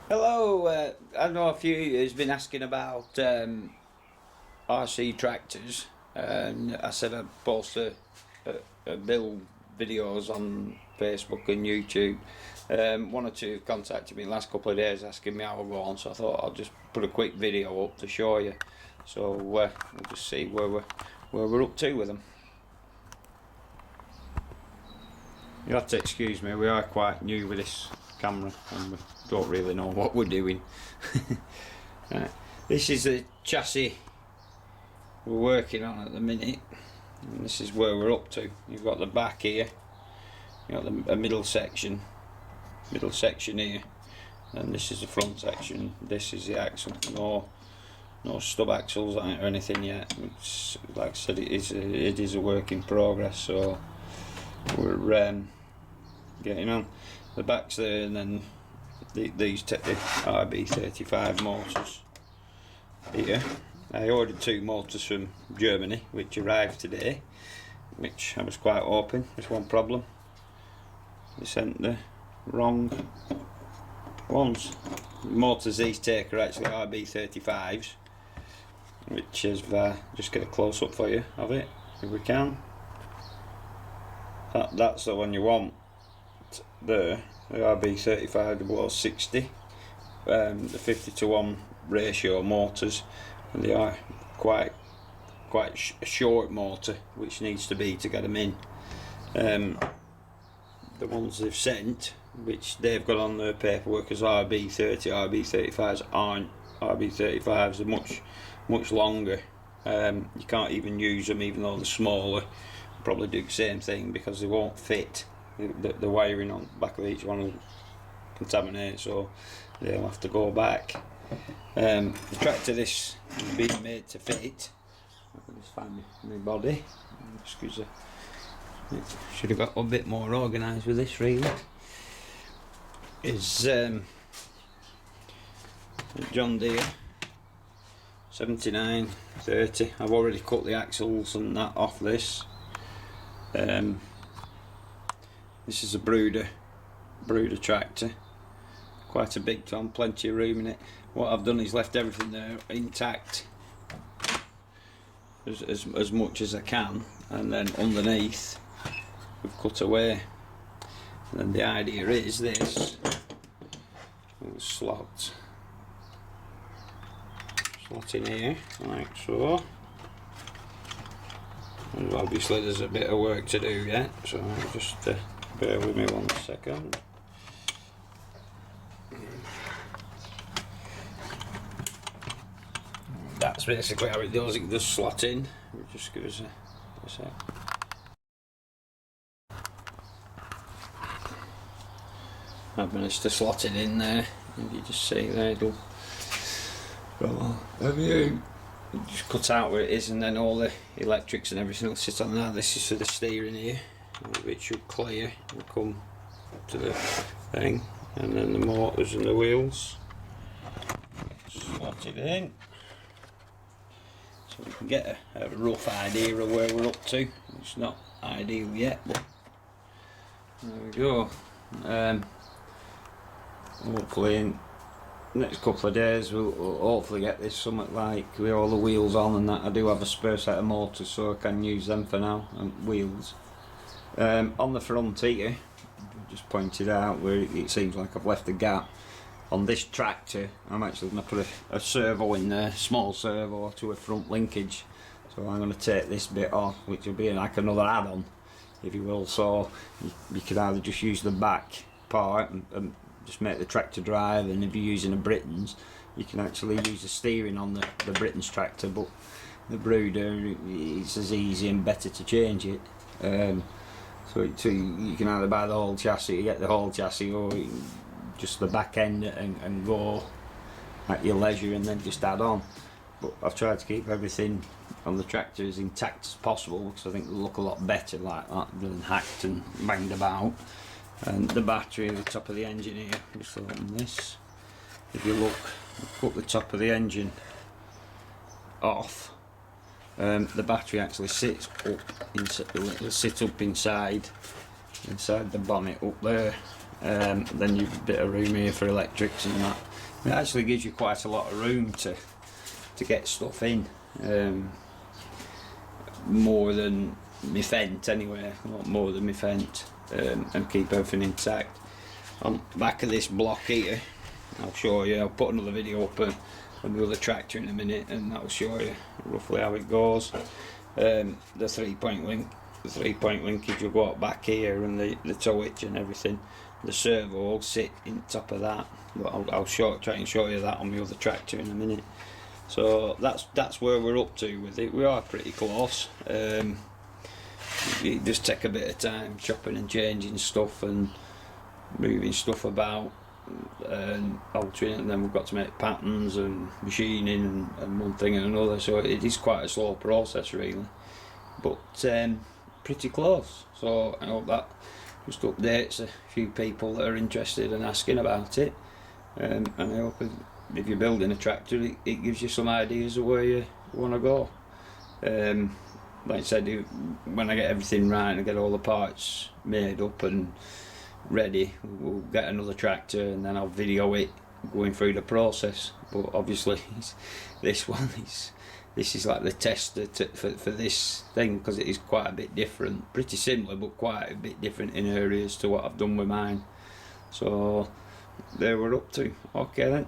Hello, I know a few of you has been asking about RC tractors, and I said I'd post a build videos on Facebook and YouTube. One or two have contacted me the last couple of days asking me how I go on, so I thought I'll just put a quick video up to show you. So we'll just see where we're up to with them. You have to excuse me, we are quite new with this camera and we don't really know what we're doing. Right. This is the chassis we're working on at the minute, and this is where we're up to. You've got the back here, you've got a middle section here, and this is the front section. This is the axle. No stub axles on it or anything yet. It's, like I said, it is a work in progress, so we're getting on. The back's there, and then these take the RB35 motors here. I ordered 2 motors from Germany which arrived today, which I was quite hoping. There's one problem: they sent the wrong ones. The motors these take are actually RB35s, which is just get a close up for you of it if we can. That's the one you want there, the RB35 60, the 50:1 ratio motors, and they are quite a short motor, which needs to be to get them in. The ones they've sent, which they've got on their paperwork as RB30, RB35s aren't. RB35s are much longer. You can't even use them, even though they're smaller. Probably do the same thing because they won't fit. The wiring on the back of each one will contaminate, so they'll have to go back. The tractor this is being made to fit. I can just find my body. Excuse me. Should have got a bit more organised with this really. Is John Deere 7930. I've already cut the axles and that off this. This is a bruder tractor, quite a big one, plenty of room in it. What I've done is left everything there intact as much as I can, and then underneath we've cut away. And then the idea is this little slot in here, like so. And obviously there's a bit of work to do yet, so just bear with me 1 second. That's basically how it does. It does slot in. Just give us a sec. I've managed to slot it in there. If you just see there, it'll just cut out where it is, and then all the electrics and everything will sit on that. This is for the steering here, which should clear and come to the thing, and then the motors and the wheels. Slot it in so we can get a rough idea of where we're up to. It's not ideal yet, but there we go. Hopefully in the next couple of days we'll hopefully get this something like with all the wheels on and that. I do have a spare set of motors, so I can use them for now, and wheels. On the front here, just pointed out where it seems like I've left a gap. On this tractor I'm actually going to put a servo in there, small servo to a front linkage. So I'm going to take this bit off, which will be like another add-on, if you will. So you could either just use the back part and just make the tractor drive, and if you're using a Britain's, you can actually use the steering on the Britain's tractor, but the Bruder, it's as easy and better to change it. So you can either buy the whole chassis, you get the whole chassis, or just the back end and go at your leisure and then just add on. But I've tried to keep everything on the tractor as intact as possible, because I think it'll look a lot better like that than hacked and banged about. And the battery at the top of the engine here, just on this, if you look, put the top of the engine off, the battery actually sits up inside, it'll sit up inside the bonnet up there, Then you've a bit of room here for electrics and that. It actually gives you quite a lot of room to get stuff in, more than my Fent anyway, a lot more than my Fent, and keep everything intact. On the back of this block here, I'll show you, I'll put another video up on the other tractor in a minute, and that'll show you roughly how it goes. The 3-point linkage will go up back here, and the tow hitch and everything. The servo will sit in top of that, but I'll try and show you that on the other tractor in a minute. So that's where we're up to with it. We are pretty close. It just take a bit of time chopping and changing stuff and moving stuff about and altering it, and then we've got to make patterns and machining and one thing and another, so it is quite a slow process really, but pretty close. So I hope that just updates a few people that are interested and asking about it, and I hope if you're building a tractor it gives you some ideas of where you want to go. Like I said, when I get everything right and I get all the parts made up and ready, we'll get another tractor and then I'll video it going through the process. But obviously this is like the tester for this thing, because it is quite a bit different, pretty similar but quite a bit different in areas to what I've done with mine. So there we're up to. Okay then.